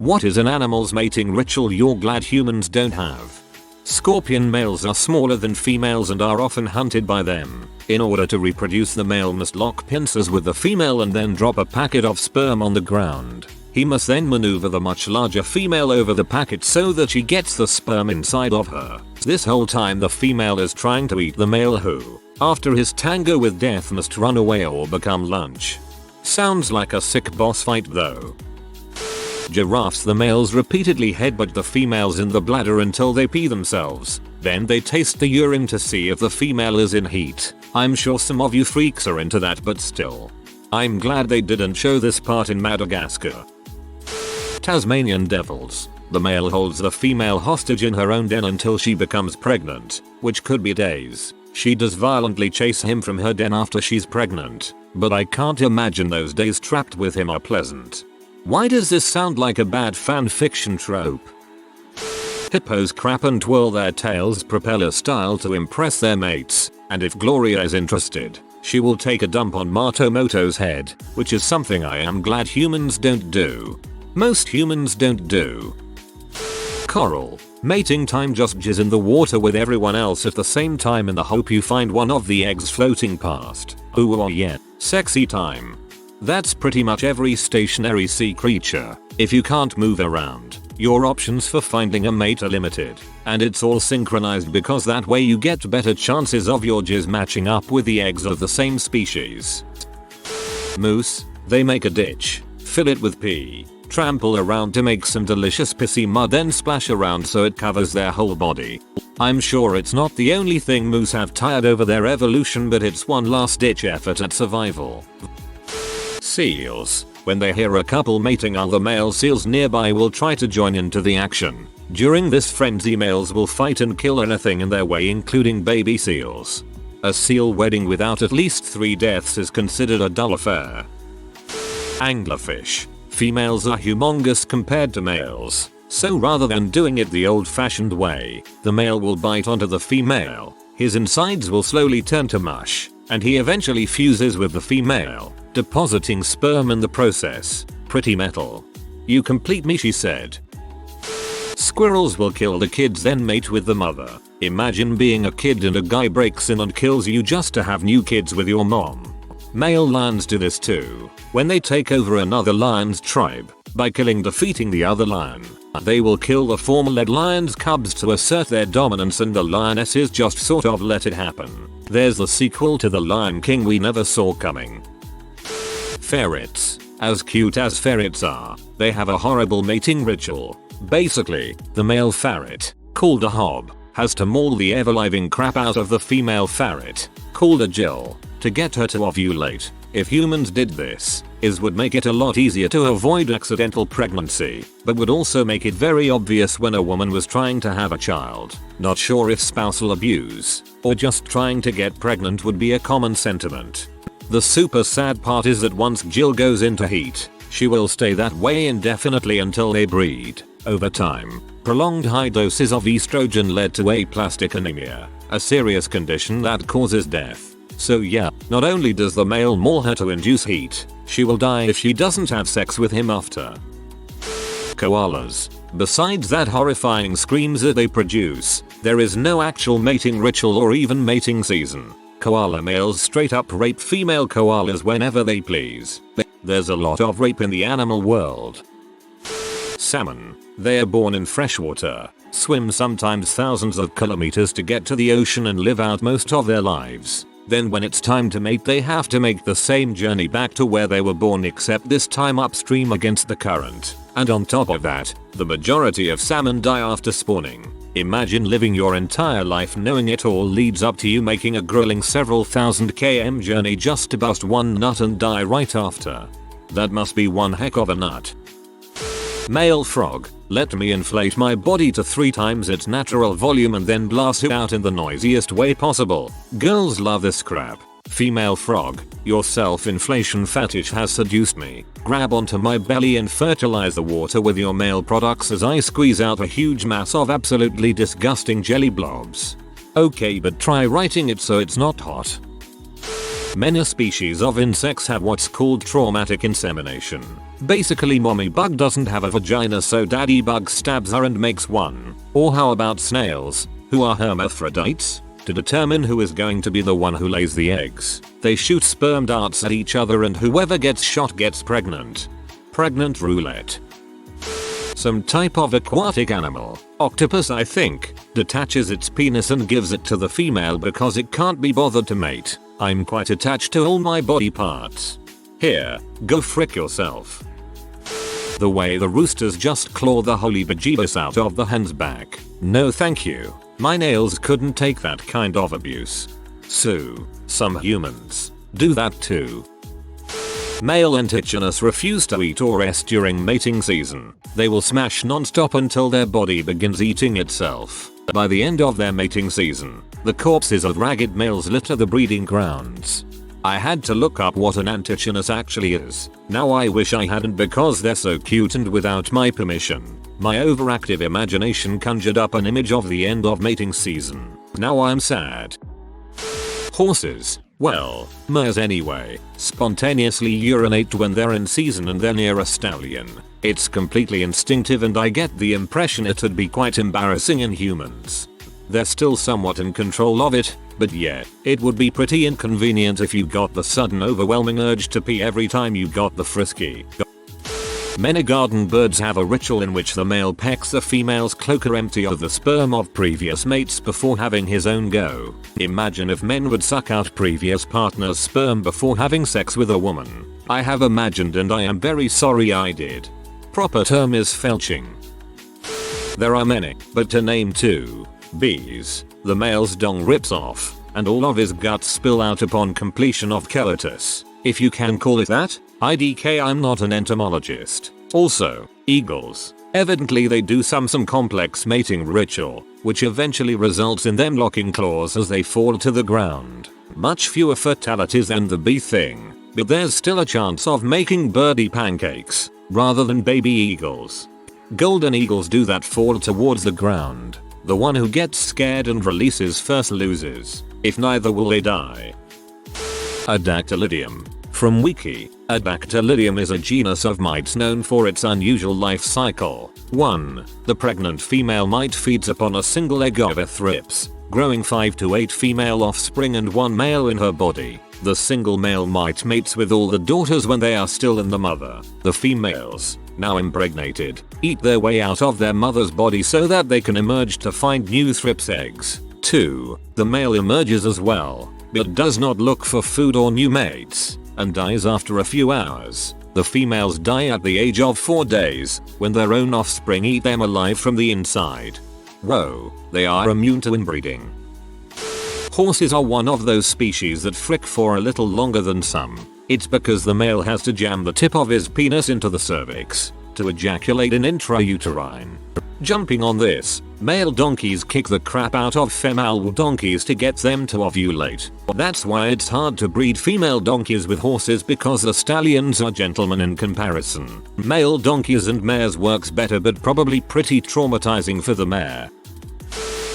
What is an animal's mating ritual you're glad humans don't have? Scorpion males are smaller than females and are often hunted by them. In order to reproduce, the male must lock pincers with the female and then drop a packet of sperm on the ground. He must then maneuver the much larger female over the packet so that she gets the sperm inside of her. This whole time the female is trying to eat the male who, after his tango with death, must run away or become lunch. Sounds like a sick boss fight though. Giraffes, the males repeatedly headbutt the females in the bladder until they pee themselves. Then they taste the urine to see if the female is in heat. I'm sure some of you freaks are into that, but still. I'm glad they didn't show this part in Madagascar. Tasmanian devils. The male holds the female hostage in her own den until she becomes pregnant, which could be days. She does violently chase him from her den after she's pregnant, but I can't imagine those days trapped with him are pleasant. Why does this sound like a bad fan fiction trope? Hippos crap and twirl their tails propeller style to impress their mates, and if Gloria is interested, she will take a dump on Matomoto's head, which is something I am glad humans don't do. Most humans don't do. Coral. Mating time, just jizz in the water with everyone else at the same time in the hope you find one of the eggs floating past. Ooh yeah, sexy time. That's pretty much every stationary sea creature. If you can't move around, your options for finding a mate are limited. And it's all synchronized because that way you get better chances of your jizz matching up with the eggs of the same species. Moose. They make a ditch, fill it with pee, trample around to make some delicious pissy mud, then splash around so it covers their whole body. I'm sure it's not the only thing moose have tired over their evolution, but it's one last ditch effort at survival. Seals. When they hear a couple mating, other male seals nearby will try to join into the action. During this frenzy, males will fight and kill anything in their way, including baby seals. A seal wedding without at least 3 deaths is considered a dull affair. Anglerfish. Females are humongous compared to males, so rather than doing it the old-fashioned way, the male will bite onto the female, his insides will slowly turn to mush, and he eventually fuses with the female, depositing sperm in the process. Pretty metal. You complete me, she said. Squirrels will kill the kids then mate with the mother. Imagine being a kid and a guy breaks in and kills you just to have new kids with your mom. Male lions do this too. When they take over another lion's tribe, by killing defeating the other lion, they will kill the former led lion's cubs to assert their dominance, and the lionesses just sort of let it happen. There's the sequel to The Lion King we never saw coming. Ferrets. As cute as ferrets are, they have a horrible mating ritual. Basically, the male ferret, called a hob, has to maul the ever-living crap out of the female ferret, called a Jill, to get her to ovulate. If humans did this, it would make it a lot easier to avoid accidental pregnancy, but would also make it very obvious when a woman was trying to have a child. Not sure if spousal abuse, or just trying to get pregnant would be a common sentiment. The super sad part is that once Jill goes into heat, she will stay that way indefinitely until they breed. Over time, prolonged high doses of estrogen led to aplastic anemia, a serious condition that causes death. So yeah, not only does the male maul her to induce heat, she will die if she doesn't have sex with him after. Koalas. Besides that horrifying screams that they produce, there is no actual mating ritual or even mating season. Koala males straight up rape female koalas whenever they please. There's a lot of rape in the animal world. Salmon. They are born in freshwater, swim sometimes thousands of kilometers to get to the ocean, and live out most of their lives. Then when it's time to mate, they have to make the same journey back to where they were born, except this time upstream against the current. And on top of that, the majority of salmon die after spawning. Imagine living your entire life knowing it all leads up to you making a grueling several thousand km journey just to bust one nut and die right after. That must be one heck of a nut. Male frog. Let me inflate my body to 3 times its natural volume and then blast it out in the noisiest way possible. Girls love this crap. Female frog. Your self-inflation fetish has seduced me. Grab onto my belly and fertilize the water with your male products as I squeeze out a huge mass of absolutely disgusting jelly blobs. Okay, but try writing it so it's not hot. Many species of insects have what's called traumatic insemination. Basically, mommy bug doesn't have a vagina, so daddy bug stabs her and makes one. Or how about snails, who are hermaphrodites? To determine who is going to be the one who lays the eggs, they shoot sperm darts at each other and whoever gets shot gets pregnant. Pregnant roulette. Some type of aquatic animal, octopus I think, detaches its penis and gives it to the female because it can't be bothered to mate. I'm quite attached to all my body parts. Here, go frick yourself. The way the roosters just claw the holy bejeebus out of the hen's back. No thank you. My nails couldn't take that kind of abuse. So, some humans do that too. Male Antichinus refuse to eat or rest during mating season. They will smash non-stop until their body begins eating itself. By the end of their mating season, the corpses of ragged males litter the breeding grounds. I had to look up what an Antichinus actually is. Now I wish I hadn't because they're so cute, and without my permission, my overactive imagination conjured up an image of the end of mating season. Now I'm sad. Horses, well, mares anyway, spontaneously urinate when they're in season and they're near a stallion. It's completely instinctive and I get the impression it'd be quite embarrassing in humans. They're still somewhat in control of it, but yeah, it would be pretty inconvenient if you got the sudden overwhelming urge to pee every time you got the frisky. Many garden birds have a ritual in which the male pecks the female's cloaca empty of the sperm of previous mates before having his own go. Imagine if men would suck out previous partner's sperm before having sex with a woman. I have imagined and I am very sorry I did. Proper term is felching. There are many, but to name two. Bees. The male's dong rips off, and all of his guts spill out upon completion of coitus. If you can call it that. IDK, I'm not an entomologist. Also, eagles. Evidently they do some complex mating ritual, which eventually results in them locking claws as they fall to the ground. Much fewer fatalities than the bee thing, but there's still a chance of making birdie pancakes, rather than baby eagles. Golden eagles do that fall towards the ground. The one who gets scared and releases first loses. If neither will they die. Adactylidium. From Wiki, Adactylidium is a genus of mites known for its unusual life cycle. 1. The pregnant female mite feeds upon a single egg of a thrips, growing 5 to 8 female offspring and 1 male in her body. The single male mite mates with all the daughters when they are still in the mother. The females, now impregnated, eat their way out of their mother's body so that they can emerge to find new thrips eggs. 2. The male emerges as well, but does not look for food or new mates, and dies after a few hours. The females die at the age of 4 days, when their own offspring eat them alive from the inside. Whoa, they are immune to inbreeding. Horses are one of those species that frick for a little longer than some. It's because the male has to jam the tip of his penis into the cervix to ejaculate in intrauterine. Jumping on this, male donkeys kick the crap out of female donkeys to get them to ovulate. That's why it's hard to breed female donkeys with horses, because the stallions are gentlemen in comparison. Male donkeys and mares works better, but probably pretty traumatizing for the mare.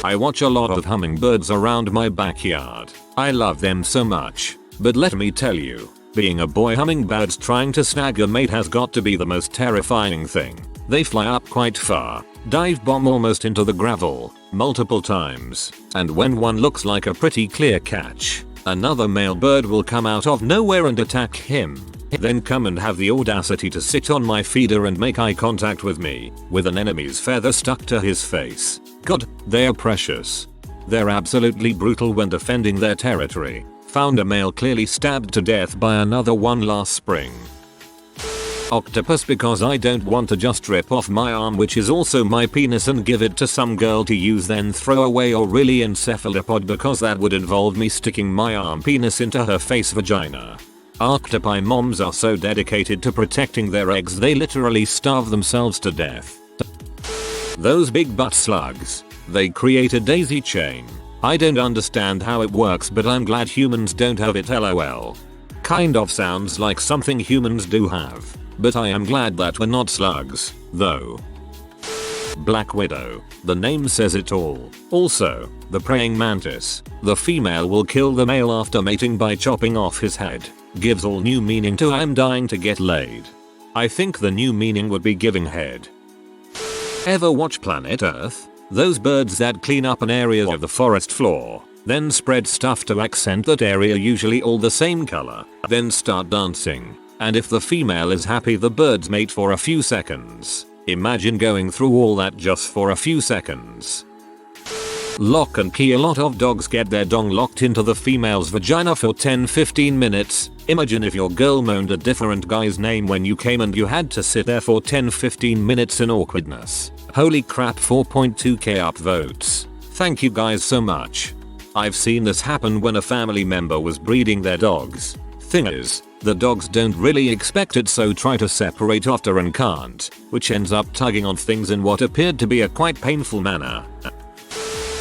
I watch a lot of hummingbirds around my backyard. I love them so much. But let me tell you, being a boy hummingbirds trying to snag a mate has got to be the most terrifying thing. They fly up quite far, dive bomb almost into the gravel, multiple times, and when one looks like a pretty clear catch, another male bird will come out of nowhere and attack him. Then come and have the audacity to sit on my feeder and make eye contact with me, with an enemy's feather stuck to his face. God, they're precious. They're absolutely brutal when defending their territory. Found a male clearly stabbed to death by another one last spring. Octopus, because I don't want to just rip off my arm, which is also my penis, and give it to some girl to use then throw away, or really encephalopod, because that would involve me sticking my arm penis into her face vagina. Octopi moms are so dedicated to protecting their eggs they literally starve themselves to death. Those big butt slugs. They create a daisy chain. I don't understand how it works, but I'm glad humans don't have it, lol. Kind of sounds like something humans do have. But I am glad that we're not slugs, though. black widow. The name says it all. Also, the praying mantis. The female will kill the male after mating by chopping off his head. Gives all new meaning to I'm dying to get laid. I think the new meaning would be giving head. Ever watch Planet Earth? Those birds that clean up an area of the forest floor, then spread stuff to accent that area, usually all the same color, then start dancing. And if the female is happy, the birds mate for a few seconds. Imagine going through all that just for a few seconds. Lock and key. A lot of dogs get their dong locked into the female's vagina for 10-15 minutes. Imagine if your girl moaned a different guy's name when you came and you had to sit there for 10-15 minutes in awkwardness. Holy crap, 4.2k upvotes. Thank you guys so much. I've seen this happen when a family member was breeding their dogs. Thing is, the dogs don't really expect it, so try to separate after and can't, which ends up tugging on things in what appeared to be a quite painful manner.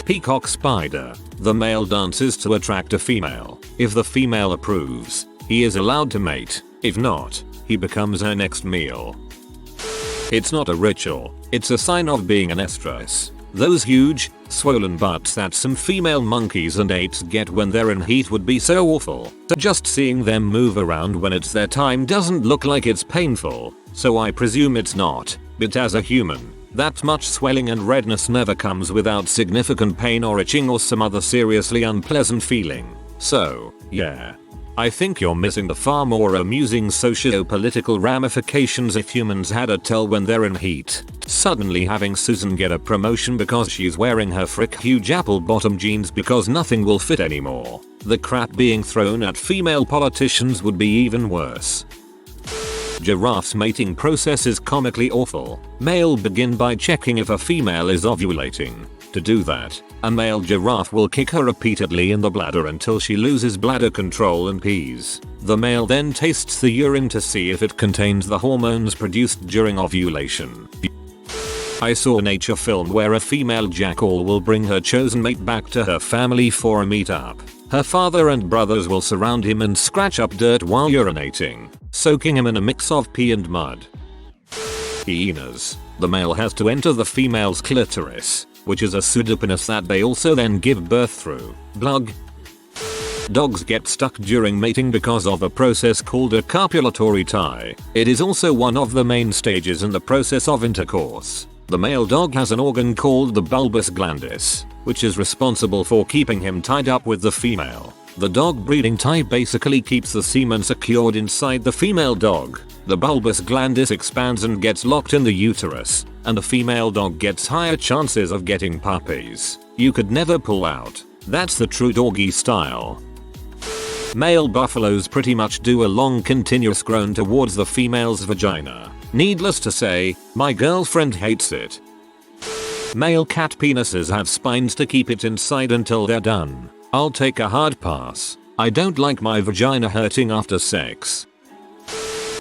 Peacock spider. The male dances to attract a female. If the female approves, he is allowed to mate. If not, he becomes her next meal. It's not a ritual, it's a sign of being an estrus. Those huge, swollen butts that some female monkeys and apes get when they're in heat would be so awful. Just seeing them move around when it's their time doesn't look like it's painful, so I presume it's not. But as a human, that much swelling and redness never comes without significant pain or itching or some other seriously unpleasant feeling. So, yeah. I think you're missing the far more amusing socio-political ramifications if humans had a tell when they're in heat. Suddenly having Susan get a promotion because she's wearing her frick huge apple bottom jeans because nothing will fit anymore. The crap being thrown at female politicians would be even worse. Giraffe's mating process is comically awful. Male begin by checking if a female is ovulating. To do that, a male giraffe will kick her repeatedly in the bladder until she loses bladder control and pees. The male then tastes the urine to see if it contains the hormones produced during ovulation. I saw a nature film where a female jackal will bring her chosen mate back to her family for a meetup. Her father and brothers will surround him and scratch up dirt while urinating, soaking him in a mix of pee and mud. Hyenas. The male has to enter the female's clitoris, which is a pseudopenis that they also then give birth through. Blug. Dogs get stuck during mating because of a process called a copulatory tie. It is also one of the main stages in the process of intercourse. The male dog has an organ called the bulbus glandis, which is responsible for keeping him tied up with the female. The dog breeding tie basically keeps the semen secured inside the female dog. The bulbus glandis expands and gets locked in the uterus, and the female dog gets higher chances of getting puppies. You could never pull out. That's the true doggy style. Male buffaloes pretty much do a long continuous groan towards the female's vagina. Needless to say, my girlfriend hates it. Male cat penises have spines to keep it inside until they're done. I'll take a hard pass. I don't like my vagina hurting after sex.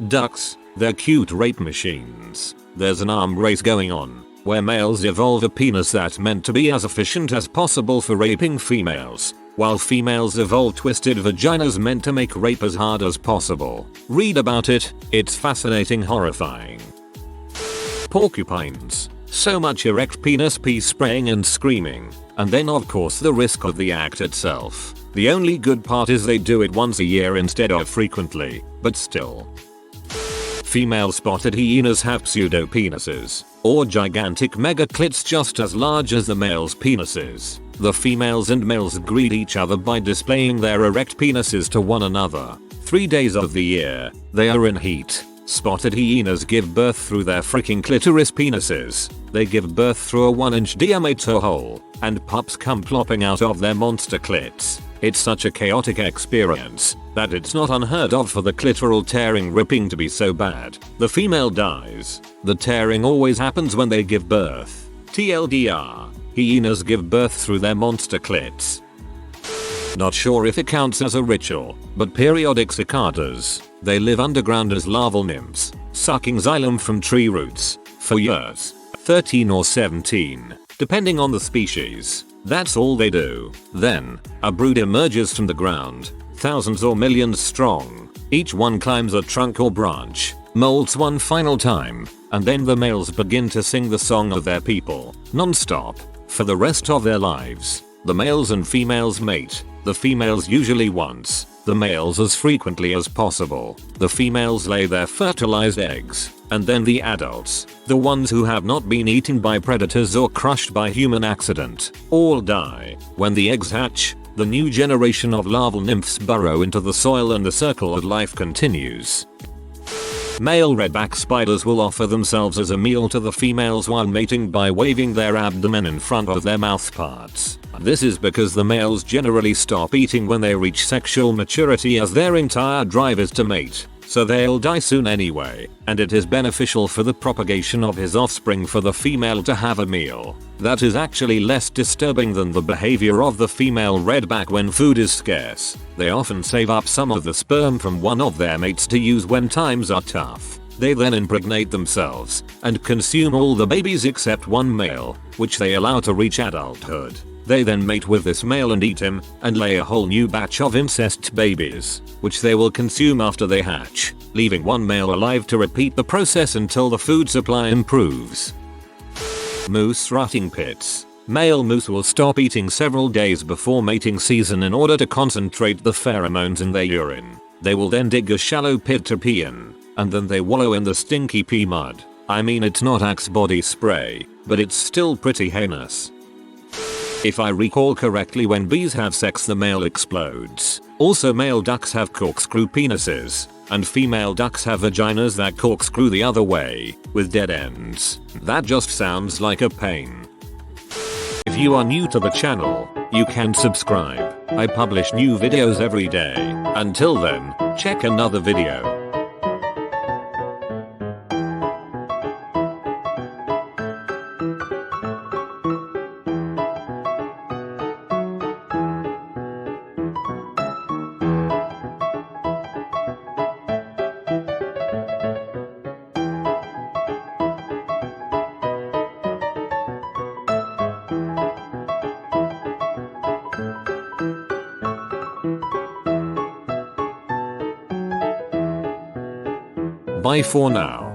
Ducks. They're cute rape machines. There's an arm race going on, where males evolve a penis that's meant to be as efficient as possible for raping females, while females evolve twisted vaginas meant to make rape as hard as possible. Read about it, it's fascinating, horrifying. Porcupines. So much erect penis pee spraying and screaming, and then of course the risk of the act itself. The only good part is they do it once a year instead of frequently, but still. Female spotted hyenas have pseudo-penises, or gigantic megaclits just as large as the male's penises. The females and males greet each other by displaying their erect penises to one another. 3 days of the year, they are in heat. Spotted hyenas give birth through their freaking clitoris penises. They give birth through a 1-inch diameter hole, and pups come plopping out of their monster clits. It's such a chaotic experience that it's not unheard of for the clitoral tearing ripping to be so bad. The female dies. The tearing always happens when they give birth. TLDR, hyenas give birth through their monster clits. Not sure if it counts as a ritual, but periodic cicadas. They live underground as larval nymphs, sucking xylem from tree roots, for years. 13 or 17, depending on the species. That's all they do. Then, a brood emerges from the ground, thousands or millions strong. Each one climbs a trunk or branch, molts one final time, and then the males begin to sing the song of their people, non-stop, for the rest of their lives. The males and females mate, the females usually once, the males as frequently as possible. The females lay their fertilized eggs, and then the adults, the ones who have not been eaten by predators or crushed by human accident, all die. When the eggs hatch, the new generation of larval nymphs burrow into the soil and the circle of life continues. Male redback spiders will offer themselves as a meal to the females while mating by waving their abdomen in front of their mouth parts. This is because the males generally stop eating when they reach sexual maturity, as their entire drive is to mate, so they'll die soon anyway, and it is beneficial for the propagation of his offspring for the female to have a meal. That is actually less disturbing than the behavior of the female redback when food is scarce. They often save up some of the sperm from one of their mates to use when times are tough. They then impregnate themselves and consume all the babies except one male, which they allow to reach adulthood. They then mate with this male and eat him, and lay a whole new batch of incest babies, which they will consume after they hatch, leaving one male alive to repeat the process until the food supply improves. Moose rutting pits. Male moose will stop eating several days before mating season in order to concentrate the pheromones in their urine. They will then dig a shallow pit to pee in, and then they wallow in the stinky pea mud. I mean, it's not Axe body spray, but it's still pretty heinous. If I recall correctly, when bees have sex the male explodes. Also, male ducks have corkscrew penises, and female ducks have vaginas that corkscrew the other way, with dead ends. That just sounds like a pain. If you are new to the channel, you can subscribe. I publish new videos every day. Until then, check another video. Bye for now.